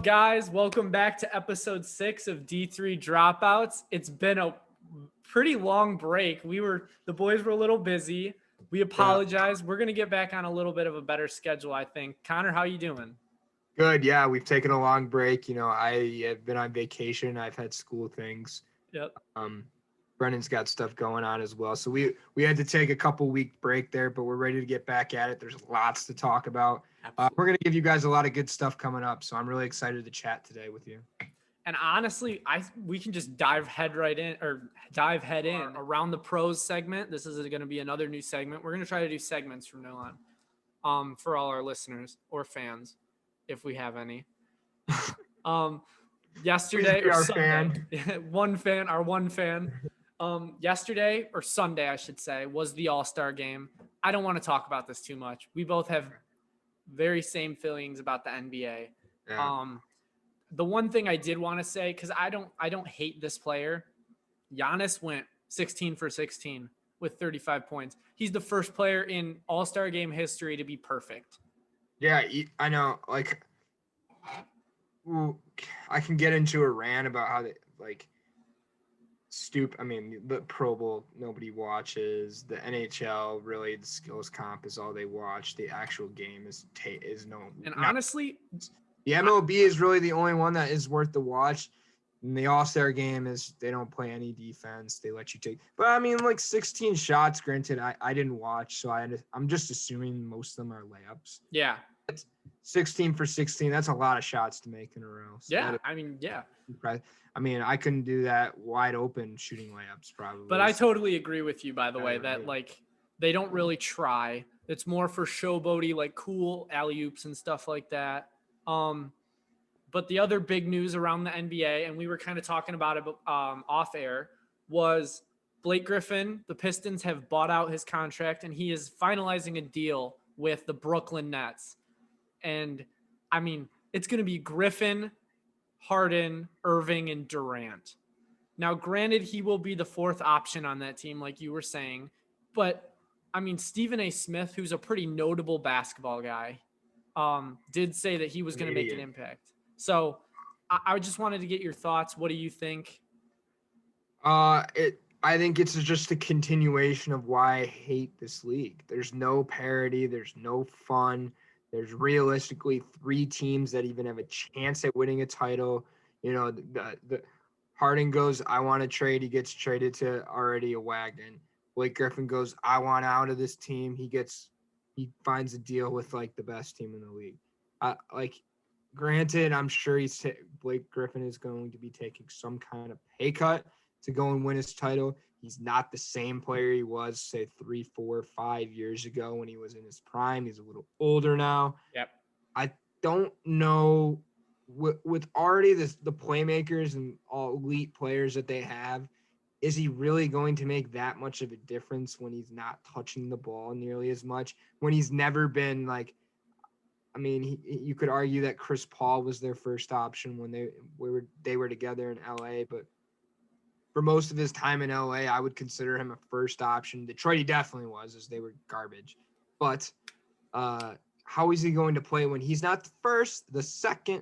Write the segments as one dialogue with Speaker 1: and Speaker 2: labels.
Speaker 1: guys? Welcome back to episode 6 of D3 Dropouts. It's been a pretty long break. The boys were a little busy. We apologize. We're going to get back on a little bit of a better schedule, I think. Connor, how you doing?
Speaker 2: Good. Yeah, we've taken a long break. I have been on vacation. I've had school things.
Speaker 1: Yep.
Speaker 2: Brennan's got stuff going on as well. So we had to take a couple week break there, but we're ready to get back at it. There's lots to talk about. We're going to give you guys a lot of good stuff coming up. So I'm really excited to chat today with you.
Speaker 1: And honestly, we can just dive head in around the pros segment. This is going to be another new segment. We're going to try to do segments from now on, for all our listeners or fans, if we have any. Yesterday or Sunday, our one fan. Yesterday or Sunday, I should say, was the All-Star game. I don't want to talk about this too much. We both have very same feelings about the NBA.
Speaker 2: Yeah.
Speaker 1: The one thing I did want to say, because I don't hate this player, Giannis went 16 for 16 with 35 points. He's the first player in All-Star game history to be perfect.
Speaker 2: Yeah, I know. Like, I can get into a rant about how they the Pro Bowl nobody watches. The NHL, really, the skills comp is all they watch. The actual game is no.
Speaker 1: And honestly,
Speaker 2: the MLB is really the only one that is worth the watch. And the All-Star game is they don't play any defense. They let you take. But 16 shots. Granted, I didn't watch, so I'm just assuming most of them are layups.
Speaker 1: Yeah.
Speaker 2: 16 for 16. That's a lot of shots to make in a row. So
Speaker 1: yeah.
Speaker 2: I couldn't do that wide open shooting layups probably.
Speaker 1: But I totally agree with you, by the way, that they don't really try. It's more for showboaty, cool alley-oops and stuff like that. But the other big news around the NBA, and we were kind of talking about it off air, was Blake Griffin. The Pistons have bought out his contract, and he is finalizing a deal with the Brooklyn Nets. And, it's going to be Griffin, Harden, Irving, and Durant. Now, granted, he will be the fourth option on that team, like you were saying. But, Stephen A. Smith, who's a pretty notable basketball guy, did say that he was going to make an impact. So I just wanted to get your thoughts. What do you think?
Speaker 2: I think it's just a continuation of why I hate this league. There's no parity. There's no fun. There's realistically 3 teams that even have a chance at winning a title. The Harden goes, I want to trade. He gets traded to already a wagon. Blake Griffin goes, I want out of this team. He finds a deal with the best team in the league. Granted, I'm sure Blake Griffin is going to be taking some kind of pay cut to go and win his title. He's not the same player he was, say, 3, 4, 5 years ago when he was in his prime. He's a little older now.
Speaker 1: Yep.
Speaker 2: I don't know with already the playmakers and all elite players that they have, is he really going to make that much of a difference when he's not touching the ball nearly as much? When he's never been you could argue that Chris Paul was their first option when they were together in LA, but for most of his time in LA, I would consider him a first option. Detroit, he definitely was, as they were garbage. But how is he going to play when he's not the first, the second,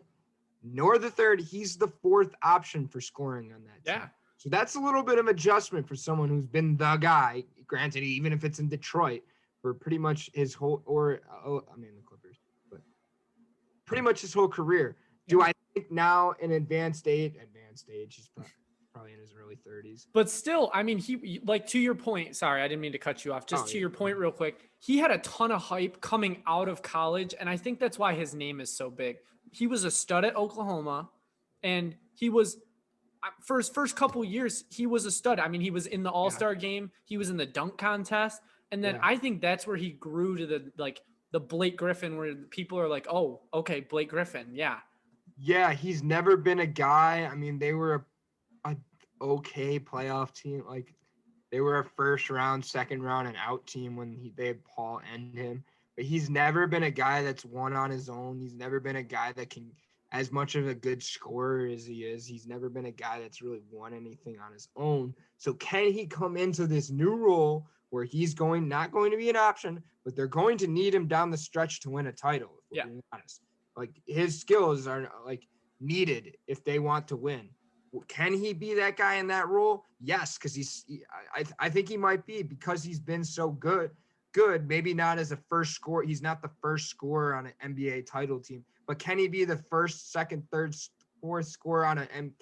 Speaker 2: nor the third? He's the fourth option for scoring on that team.
Speaker 1: Yeah.
Speaker 2: So that's a little bit of adjustment for someone who's been the guy, granted, even if it's in Detroit, for pretty much his whole the Clippers, but pretty much his whole career. Do I think now in advanced age, he's probably in his early 30s.
Speaker 1: But still, he, to your point, sorry, I didn't mean to cut you off. To your point real quick, he had a ton of hype coming out of college, and I think that's why his name is so big. He was a stud at Oklahoma, and he was, for his first couple years, he was a stud. He was in the All-Star game. He was in the dunk contest. And then I think that's where he grew to the Blake Griffin, where people are like, oh, okay, Blake Griffin. Yeah.
Speaker 2: Yeah, he's never been a guy. They were a okay playoff team. They were a first round, second round, and out team when they had Paul and him. But he's never been a guy that's won on his own. He's never been a guy that can, as much of a good scorer as he is, he's never been a guy that's really won anything on his own. So can he come into this new role where he's not going to be an option, but they're going to need him down the stretch to win a title, if we're being honest. His skills are needed if they want to win. Can he be that guy in that role? Yes, because I think he might be because he's been so good. Maybe not as a first scorer. He's not the first scorer on an NBA title team, but can he be the first, second, third, fourth scorer on an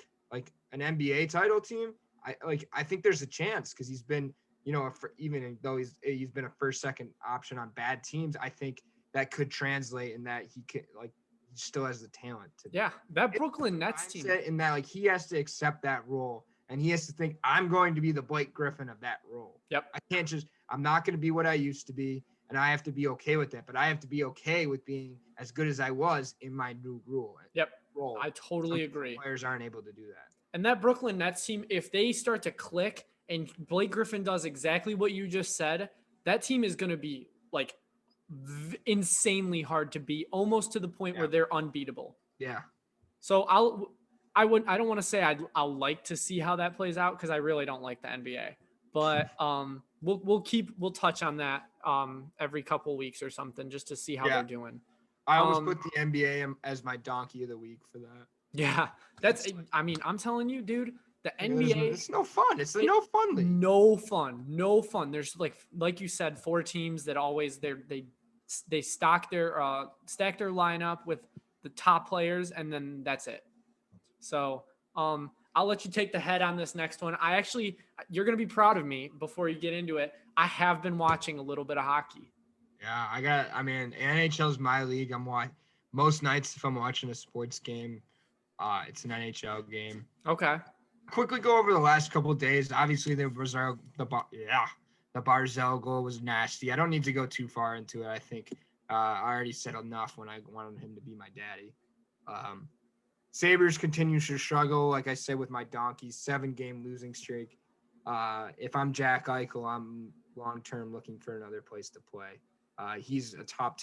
Speaker 2: NBA title team? I think there's a chance because he's been, even though he's been a first, second option on bad teams. I think that could translate in that he still has the talent to.
Speaker 1: Yeah, that Brooklyn Nets team.
Speaker 2: In that, he has to accept that role, and he has to think, I'm going to be the Blake Griffin of that role.
Speaker 1: Yep.
Speaker 2: I'm not going to be what I used to be, and I have to be okay with that. But I have to be okay with being as good as I was in my new role.
Speaker 1: Yep. I totally agree.
Speaker 2: Players aren't able to do that.
Speaker 1: And that Brooklyn Nets team, if they start to click and Blake Griffin does exactly what you just said, that team is going to be like insanely hard to beat, almost to the point where they're unbeatable.
Speaker 2: Yeah.
Speaker 1: So I don't want to say I'll like to see how that plays out because I really don't like the NBA. But we'll touch on that every couple weeks or something just to see how they're doing.
Speaker 2: I always put the NBA as my donkey of the week for that.
Speaker 1: Yeah, I'm telling you, dude, the NBA.
Speaker 2: It's no fun. It's no fun league.
Speaker 1: No fun. There's like you said, 4 teams that always they stack their lineup with the top players, and then that's it. So I'll let you take the head on this next one. You're gonna be proud of me before you get into it. I have been watching a little bit of hockey.
Speaker 2: Yeah, NHL's my league. Most nights if I'm watching a sports game, it's an NHL game.
Speaker 1: Okay.
Speaker 2: Quickly go over the last couple of days. Obviously, the Barzal goal was nasty. I don't need to go too far into it. I think I already said enough when I wanted him to be my daddy. Sabres continue to struggle, like I said, with my Donkeys, 7-game losing streak. If I'm Jack Eichel, I'm long-term looking for another place to play. He's a top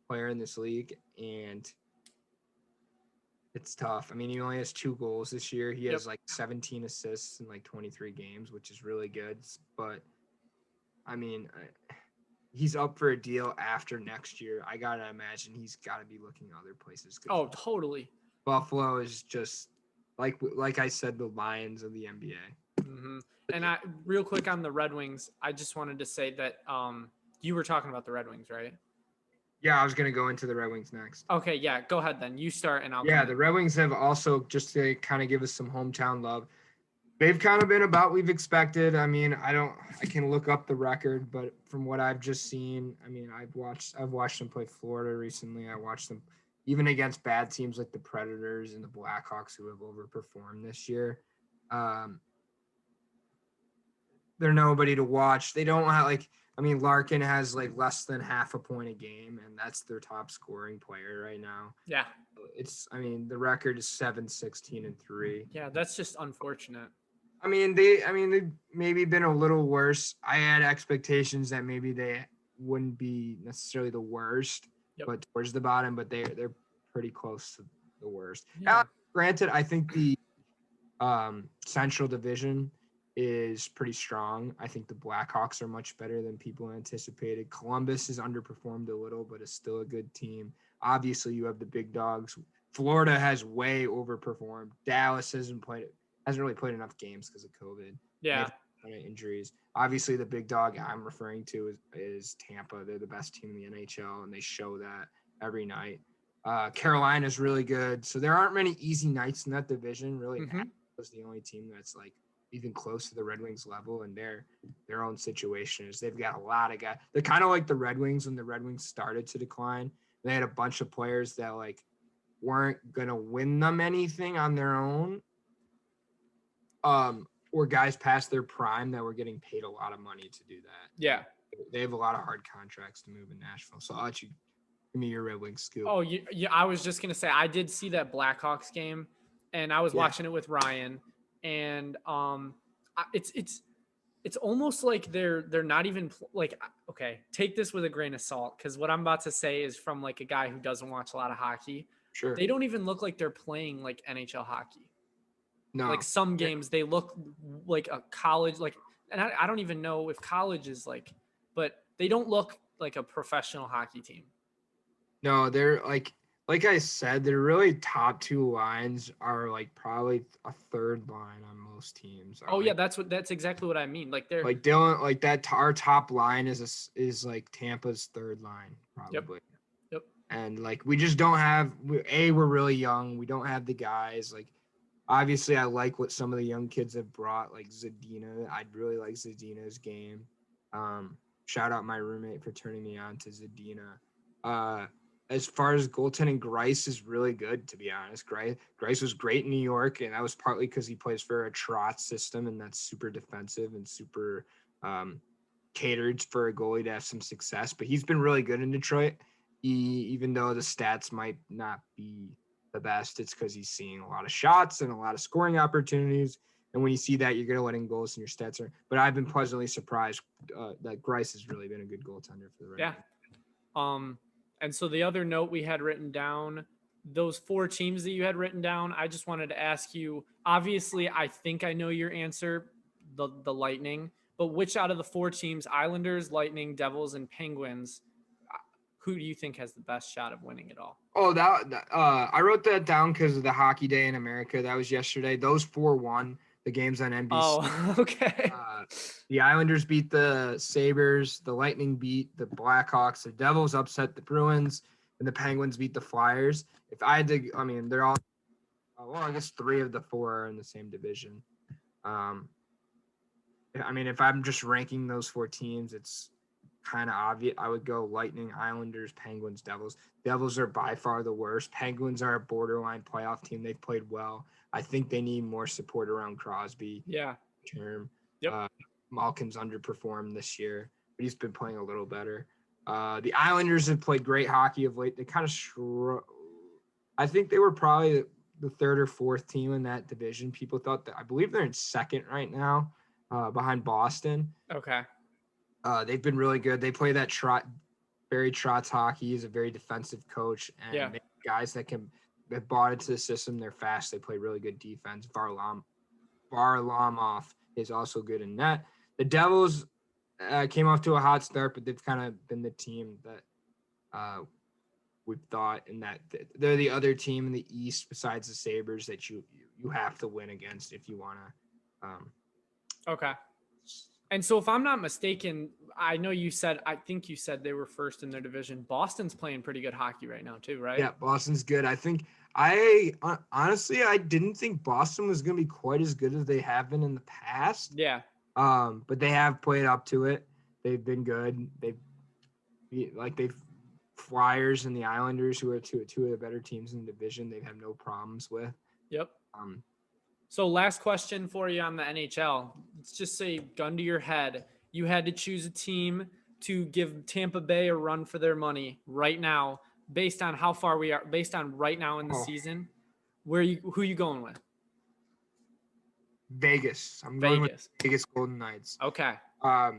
Speaker 2: player in this league, and it's tough. I mean, he only has 2 goals this year. He has 17 assists in 23 games, which is really good. But, I mean, he's up for a deal after next year. I got to imagine he's got to be looking other places.
Speaker 1: Oh, totally.
Speaker 2: Buffalo is just, like I said, the Lions of the NBA.
Speaker 1: Mm-hmm. And real quick on the Red Wings, I just wanted to say that you were talking about the Red Wings, right?
Speaker 2: Yeah, I was going to go into the Red Wings next.
Speaker 1: Okay, yeah, go ahead then. You start and I'll
Speaker 2: the Red Wings have also, just to kind of give us some hometown love, they've kind of been about we've expected. I mean, I can look up the record, but from what I've just seen, I mean, I've watched them play Florida recently. I watched them even against bad teams like the Predators and the Blackhawks who have overperformed this year. They're nobody to watch. They don't have Larkin has less than half a point a game, and that's their top scoring player right now.
Speaker 1: Yeah.
Speaker 2: The record is 7-16-3.
Speaker 1: Yeah, that's just unfortunate.
Speaker 2: They've maybe been a little worse. I had expectations that maybe they wouldn't be necessarily the worst, but towards the bottom, but they're pretty close to the worst.
Speaker 1: Yeah.
Speaker 2: Granted, I think the Central Division is pretty strong. I think the Blackhawks are much better than people anticipated. Columbus has underperformed a little, but is still a good team. Obviously, you have the big dogs. Florida has way overperformed. Dallas hasn't really played enough games because of COVID.
Speaker 1: Yeah.
Speaker 2: Injuries. Obviously, the big dog I'm referring to is Tampa. They're the best team in the NHL, and they show that every night. Carolina's really good. So there aren't many easy nights in that division. Really, was the only team that's even close to the Red Wings level, and their own situation is they've got a lot of guys. They're kind of like the Red Wings when the Red Wings started to decline. They had a bunch of players that weren't gonna win them anything on their own, or guys past their prime that were getting paid a lot of money to do that.
Speaker 1: Yeah,
Speaker 2: they have a lot of hard contracts to move in Nashville. So I'll let you give me your Red Wings scoop.
Speaker 1: Oh, yeah. I was just gonna say I did see that Blackhawks game, and I was watching it with Ryan. And it's almost like they're not even okay, take this with a grain of salt, because what I'm about to say is from a guy who doesn't watch a lot of hockey.
Speaker 2: Sure.
Speaker 1: They don't even look like they're playing NHL hockey.
Speaker 2: No.
Speaker 1: Some games they look like a college, and I don't even know if college is but they don't look like a professional hockey team.
Speaker 2: No, they're like I said, the really top two lines are like probably a third line on most teams. Are
Speaker 1: Oh yeah,
Speaker 2: like
Speaker 1: that's exactly what I mean. Like they're
Speaker 2: Dylan, like that. Our top line is like Tampa's third line
Speaker 1: yep,
Speaker 2: probably.
Speaker 1: yep.
Speaker 2: And like we just don't have. We're really young. We don't have the guys. Like obviously, I like what some of the young kids have brought. Like Zadina, I'd really like Zadina's game. Shout out my roommate for turning me on to Zadina. As far as goaltending, Grice is really good, to be honest. Grice was great in New York, and that was partly because he plays for a Trotz system, and that's super defensive and super catered for a goalie to have some success. But he's been really good in Detroit. Even though the stats might not be the best, it's because he's seeing a lot of shots and a lot of scoring opportunities. And when you see that, you're going to let in goals and your stats are. But I've been pleasantly surprised that Grice has really been a good goaltender for the Red
Speaker 1: Yeah. And so the other note we had written down, those four teams that you had written down, I just wanted to ask you, obviously, I think I know your answer, the Lightning, but which out of the four teams, Islanders, Lightning, Devils, and Penguins, who do you think has the best shot of winning it all?
Speaker 2: Oh, I wrote that down because of the Hockey Day in America. That was yesterday. Those four won the games on NBC.
Speaker 1: Oh, okay.
Speaker 2: The Islanders beat the Sabres. The Lightning beat the Blackhawks. The Devils upset the Bruins, and the Penguins beat the Flyers. If I had to, I mean, they're all. Well, I guess three of the four are in the same division. I mean, if I'm just ranking those four teams, it's kind of obvious. I would go Lightning, Islanders, Penguins, Devils. Devils are by far the worst. Penguins are a borderline playoff team. They've played well. I think they need more support around Crosby.
Speaker 1: Yeah.
Speaker 2: Term.
Speaker 1: Yep.
Speaker 2: Malkin's underperformed this year, but he's been playing a little better. The Islanders have played great hockey of late. They kind of I think they were probably the third or fourth team in that division. People thought that. I believe they're in second right now, behind Boston.
Speaker 1: Okay.
Speaker 2: They've been really good. They play that Barry Trotz hockey. He's a very defensive coach, and guys that have bought into the system. They're fast. They play really good defense. Varlamov is also good in net. The Devils came off to a hot start, but they've kind of been the team that we've thought, and that they're the other team in the East besides the Sabres that you have to win against if you want to.
Speaker 1: Okay. And so if I'm not mistaken, I think you said they were first in their division. Boston's playing pretty good hockey right now too, right?
Speaker 2: Yeah, Boston's good. I think I didn't think Boston was going to be quite as good as they have been in the past.
Speaker 1: Yeah.
Speaker 2: But they have played up to it. They've been good. They've Flyers and the Islanders, who are two of the better teams in the division, they have no problems with.
Speaker 1: Yep. So last question for you on the NHL. Let's just say, gun to your head, you had to choose a team to give Tampa Bay a run for their money right now, based on how far we are, based on right now in the season. Who are you going with?
Speaker 2: Vegas. I'm going with Vegas Golden Knights.
Speaker 1: Okay.
Speaker 2: I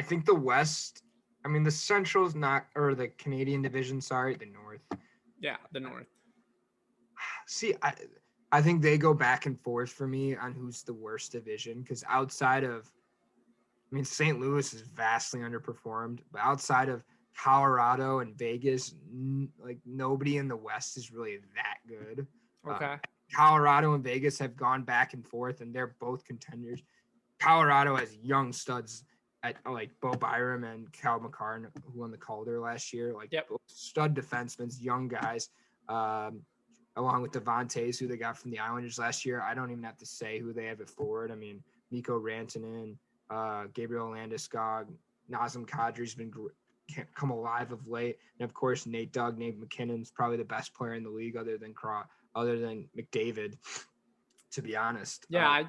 Speaker 2: think the West. I mean, the Central's not, or the Canadian division. Sorry, the North.
Speaker 1: Yeah, the North.
Speaker 2: See, I think they go back and forth for me on who's the worst division, because outside of, I mean, St. Louis is vastly underperformed, but outside of Colorado and Vegas, like nobody in the West is really that good.
Speaker 1: Okay.
Speaker 2: Colorado and Vegas have gone back and forth, and they're both contenders. Colorado has young studs at like Bo Byram and Cal McCarr, who won the Calder last year. Like stud defensemen, young guys. Along with Devontae's, who they got from the Islanders last year. I don't even have to say who they have at forward. I mean, Mikko Rantanen, Gabriel Landeskog, Nazem Kadri's been come alive of late, and of course Nate McKinnon's probably the best player in the league other than McDavid. To be honest,
Speaker 1: I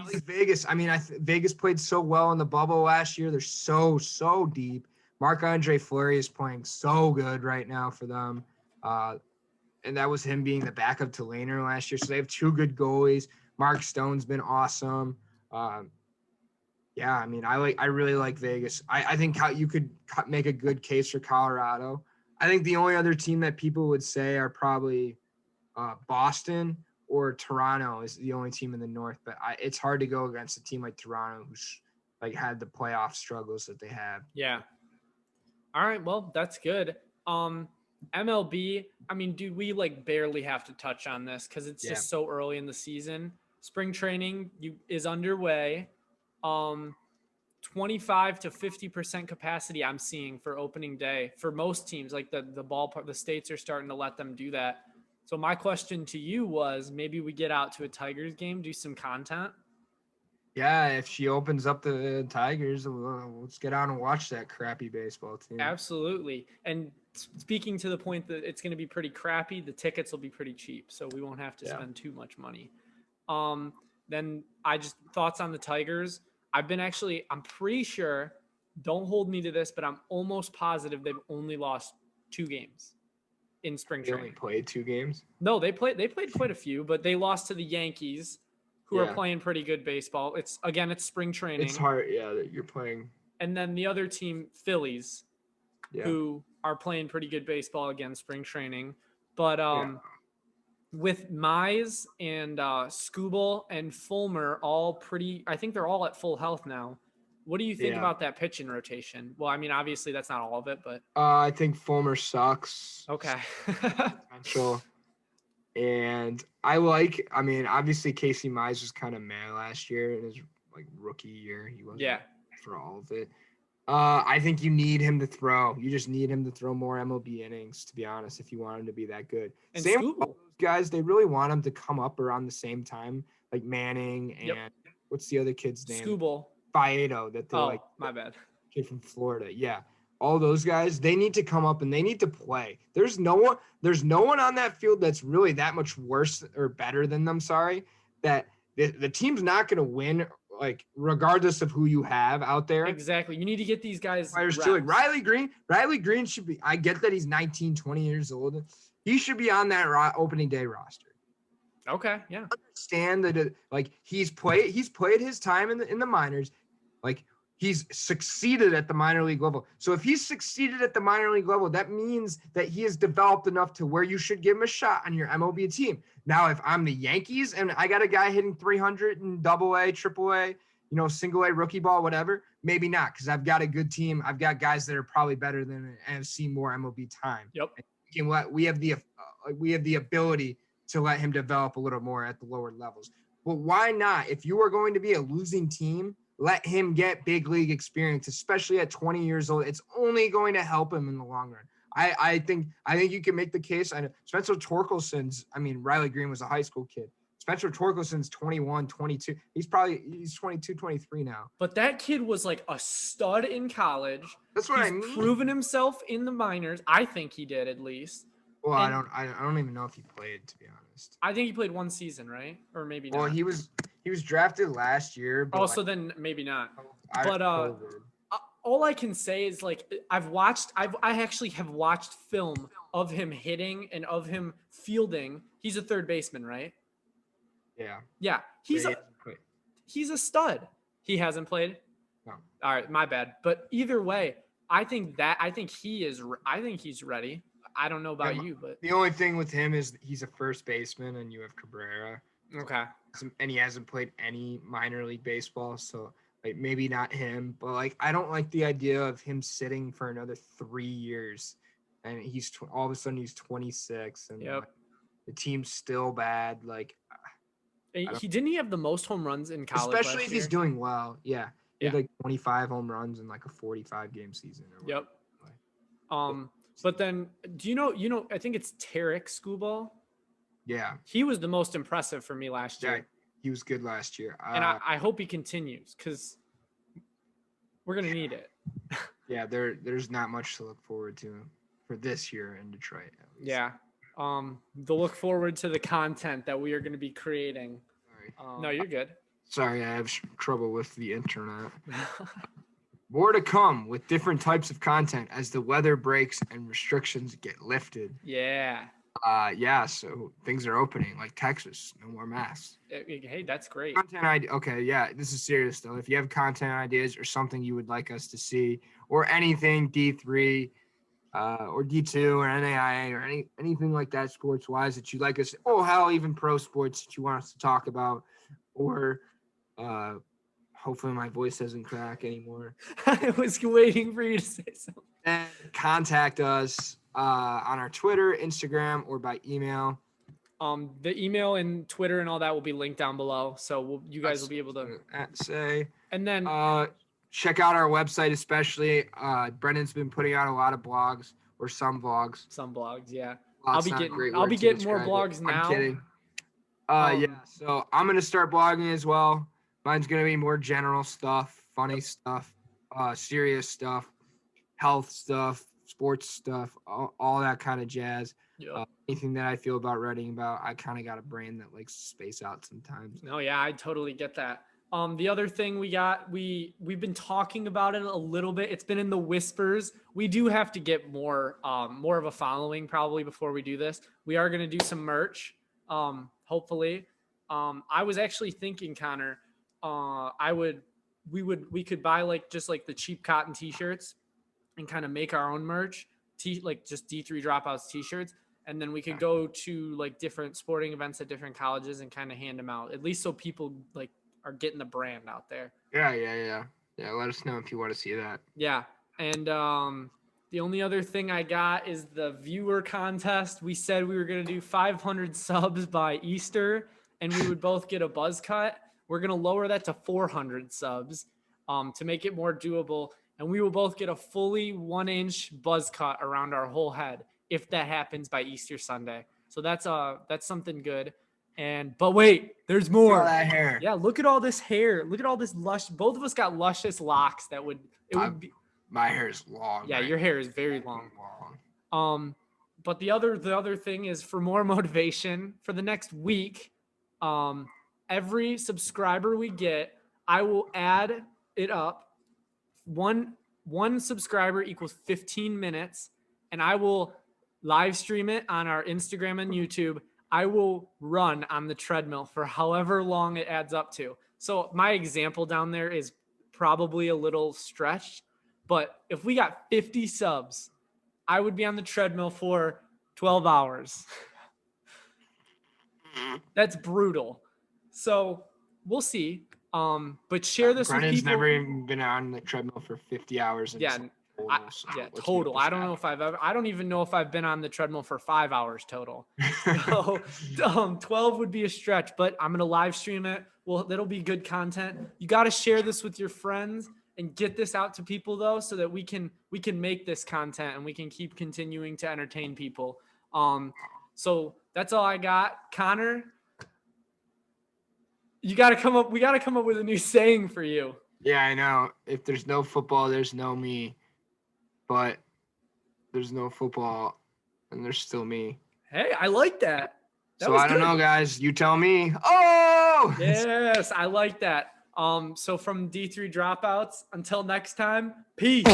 Speaker 2: like Vegas. I mean, Vegas played so well in the bubble last year. They're so deep. Marc-Andre Fleury is playing so good right now for them. And that was him being the backup to Lehner last year. So they have two good goalies. Mark Stone's been awesome. I mean, I really like Vegas. I think you could make a good case for Colorado. I think the only other team that people would say are probably Boston or Toronto is the only team in the North. But it's hard to go against a team like Toronto, who's like had the playoff struggles that they have.
Speaker 1: Yeah. All right. Well, that's good. MLB, I mean, dude, we like barely have to touch on this because it's
Speaker 2: Yeah.
Speaker 1: just so early in the season. Spring training is underway. 25 to 50% capacity I'm seeing for opening day for most teams. Like the ballpark, the states are starting to let them do that. So my question to you was, maybe we get out to a Tigers game, do some content.
Speaker 2: Yeah, if she opens up the Tigers, let's get out and watch that crappy baseball team.
Speaker 1: Absolutely. And speaking to the point that it's going to be pretty crappy, the tickets will be pretty cheap, so we won't have to spend too much money. Then thoughts on the Tigers. I'm pretty sure, don't hold me to this, but I'm almost positive they've only lost 2 games in spring training.
Speaker 2: They only played 2 games?
Speaker 1: No, they played quite a few, but they lost to the Yankees, who are playing pretty good baseball. It's spring training.
Speaker 2: It's hard, that you're playing.
Speaker 1: And then the other team, Phillies, who are playing pretty good baseball again, spring training. But with Mize and Skubal and Fulmer I think they're all at full health now. What do you think about that pitching rotation? Well, I mean, obviously that's not all of it, but
Speaker 2: I think Fulmer sucks.
Speaker 1: Okay.
Speaker 2: Potential. And obviously Casey Mize was kind of mad last year in his like rookie year. He wasn't for all of it. I think you need him to throw. You just need him to throw more MLB innings, to be honest, if you want him to be that good.
Speaker 1: And
Speaker 2: Same with all those guys, they really want him to come up around the same time, like Manning and what's the other kid's name?
Speaker 1: Skubal.
Speaker 2: Faedo, that they're
Speaker 1: my bad.
Speaker 2: Kid from Florida. Yeah. All those guys, they need to come up and they need to play. There's no one on that field that's really that much worse or better than them, that the team's not going to win, like, regardless of who you have out there.
Speaker 1: Exactly. You need to get these guys
Speaker 2: players too. Like Riley Green should be, I get that he's 19, 20 years old. He should be on that opening day roster.
Speaker 1: Okay, yeah.
Speaker 2: Understand that, like, he's played his time in the minors. Like, he's succeeded at the minor league level. So if he's succeeded at the minor league level, that means that he has developed enough to where you should give him a shot on your MLB team. Now, if I'm the Yankees and I got a guy hitting 300 in AA, AAA, single A, rookie ball, whatever, maybe not, because I've got a good team. I've got guys that are probably better than and have seen more MLB time.
Speaker 1: Yep.
Speaker 2: We have the ability to let him develop a little more at the lower levels. But why not? If you are going to be a losing team, let him get big league experience, especially at 20 years old. It's only going to help him in the long run. I think you can make the case. I know Spencer Torkelson's, Riley Green was a high school kid. Spencer Torkelson's 21, 22. He's 22, 23 now.
Speaker 1: But that kid was like a stud in college.
Speaker 2: That's what
Speaker 1: He's proven himself in the minors. I think he did, at least.
Speaker 2: Well, I don't even know if he played, to be honest.
Speaker 1: I think he played 1 season, right? Or maybe not.
Speaker 2: Well, he was drafted last year. But
Speaker 1: so then maybe not. But all I can say is, like, I actually have watched film of him hitting and of him fielding. He's a third baseman, right?
Speaker 2: Yeah.
Speaker 1: Yeah. He's a stud. He hasn't played?
Speaker 2: No.
Speaker 1: All right, my bad. But either way, I think he's ready. I don't know about you, but
Speaker 2: the only thing with him is he's a first baseman and you have Cabrera.
Speaker 1: Okay.
Speaker 2: And he hasn't played any minor league baseball, so like maybe not him, but like I don't like the idea of him sitting for another 3 years, and he's all of a sudden he's 26, and the team's still bad. Like,
Speaker 1: he have the most home runs in college,
Speaker 2: especially if he's doing well. Yeah, he had like 25 home runs in like a 45 game season.
Speaker 1: Yep. But then, do you know? I think it's Tarek Skubal.
Speaker 2: Yeah.
Speaker 1: He was the most impressive for me last year.
Speaker 2: Yeah, he was good last year.
Speaker 1: And I hope he continues, because we're going to need it.
Speaker 2: Yeah, there's not much to look forward to for this year in Detroit, at least.
Speaker 1: Yeah. To look forward to the content that we are going to be creating.
Speaker 2: Sorry.
Speaker 1: No, you're good.
Speaker 2: Sorry, I have trouble with the internet. More to come with different types of content as the weather breaks and restrictions get lifted.
Speaker 1: Yeah.
Speaker 2: So things are opening, like Texas, no more masks.
Speaker 1: Hey, that's great.
Speaker 2: Okay, yeah, this is serious though. If you have content ideas or something you would like us to see, or anything D3, or D2 or NAIA or anything like that sports wise that you'd like us, hell, even pro sports that you want us to talk about, or hopefully my voice doesn't crack anymore.
Speaker 1: I was waiting for you to say something.
Speaker 2: And contact us. on our Twitter, Instagram, or by email.
Speaker 1: The email and Twitter and all that will be linked down below, so you guys will be able to
Speaker 2: say.
Speaker 1: And then
Speaker 2: check out our website, especially. Brendan's been putting out a lot of blogs or some vlogs.
Speaker 1: Some blogs, yeah.
Speaker 2: I'll be getting
Speaker 1: more blogs now.
Speaker 2: I'm kidding. Yeah. So I'm gonna start blogging as well. Mine's gonna be more general stuff, funny stuff, serious stuff, health stuff, sports stuff, all that kind of jazz.
Speaker 1: Yep.
Speaker 2: Anything that I feel about writing about, I kind of got a brain that likes to space out sometimes.
Speaker 1: No, yeah, I totally get that. The other thing we've been talking about it a little bit. It's been in the whispers. We do have to get more of a following probably before we do this. We are going to do some merch, hopefully. I was actually thinking, Connor, we could buy like just like the cheap cotton t-shirts and kind of make our own merch, like just D3 Dropouts t-shirts. And then we could go to like different sporting events at different colleges and kind of hand them out, at least so people like are getting the brand out there.
Speaker 2: Yeah. Let us know if you want to see that.
Speaker 1: Yeah. And the only other thing I got is the viewer contest. We said we were going to do 500 subs by Easter and we would both get a buzz cut. We're going to lower that to 400 subs to make it more doable. And we will both get a fully 1-inch buzz cut around our whole head if that happens by Easter Sunday. So that's something good. But wait, there's more.
Speaker 2: Look at that hair.
Speaker 1: Yeah, look at all this hair. Look at all this lush. Both of us got luscious locks that would be.
Speaker 2: My hair is long.
Speaker 1: Yeah, your hair is very long. But the other thing is for more motivation for the next week, every subscriber we get, I will add it up. One subscriber equals 15 minutes, and I will live stream it on our Instagram and YouTube. I will run on the treadmill for however long it adds up to. So my example down there is probably a little stretched, but if we got 50 subs, I would be on the treadmill for 12 hours. That's brutal. So we'll see. But share this with people.
Speaker 2: Brennan's never even been on the treadmill for 50 hours.
Speaker 1: Total. I don't even know if I've been on the treadmill for 5 hours total. So 12 would be a stretch, but I'm going to live stream it. Well, that'll be good content. You got to share this with your friends and get this out to people though, so that we can make this content and we can keep continuing to entertain people. So that's all I got. Connor, we got to come up with a new saying for you.
Speaker 2: Yeah, I know. If there's no football, there's no me. But there's no football, and there's still me.
Speaker 1: Hey, I like that.
Speaker 2: So I don't know, guys. You tell me. Oh!
Speaker 1: Yes, I like that. So from D3 Dropouts, until next time, peace.